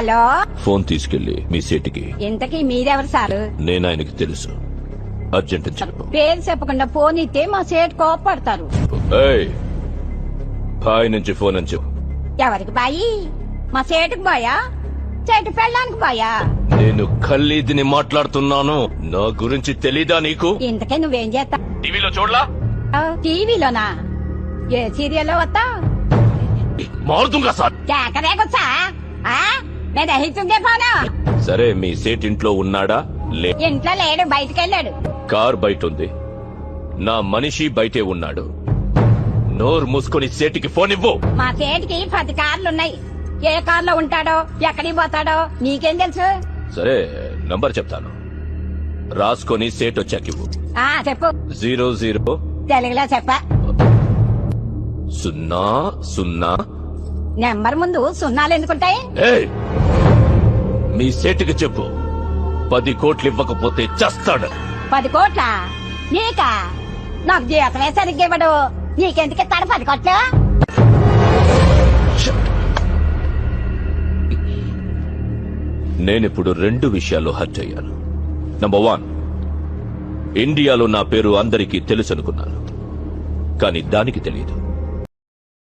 Hello, phone తీసుకెళ్లి మీ సేటికి. ఇంతకీ మీరెవరు సారు? నేను ఆయనకి తెలుసు. అర్జెంట్ అని చెప్పు. పేరు చెప్పకుండా ఫోన్ ఇస్తే మా సేటు కోపడతారు. ఏయ్, బాయ్ నుంచి ఫోన్ అని చెప్పు. ఎవరికి బాయి? మా సేటుకు బాయా? సేటు పెళ్ళానికి బాయా? నేను ఖల్లీదిని మాట్లాడుతున్నాను. నా గురించి తెలీదా నీకు? ఇంతకే నువ్వేం చేస్తా? టీవీలో చూడలా? టీవీలోనా? ఏ సీరియల్లో వస్తా? మారుతుంగా సార్. కేకరేకొచ్చా? నేను దహిస్తుందే పోను. సరే, మీ సేట్ ఇంట్లో ఉన్నాడా? ఇంట్లో లేడు, బయటకెళ్ళాడు. కార్ బయట ఉంది. నా మనిషి బయటే ఉన్నాడు. నోరు మూసుకొని సేటికి ఫోన్ ఇవ్వు. మా సేటికి 10 కార్లున్నాయి. ఏ కార్లో ఉంటాడో, ఎక్కడికి పోతాడో నీకేం తెలుసు? సరే, నంబర్ చెప్తాను, రాసుకొని సేట్ వచ్చాకివ్వు. చెప్పు. 00 తెలుగులో చెప్ప. 00. నెంబర్ ముందు సున్నాలు ఎందుకుంటాయి? ఏయ్, మీ సేటుకి చెప్పు, 10 కోట్లు ఇవ్వకపోతే చస్తాడు. 10 కోట్ల? నీకా? నాకు జీతమే సరిగ్గా ఇవ్వడు. నీకెందుకు ఇస్తాడు 10 కోట్లు? నేనిప్పుడు 2 విషయాల్లో హర్ట్ అయ్యాను. నంబర్ 1, ఇండియాలో నా పేరు అందరికీ తెలుసు అనుకున్నాను, కానీ దానికి తెలియదు.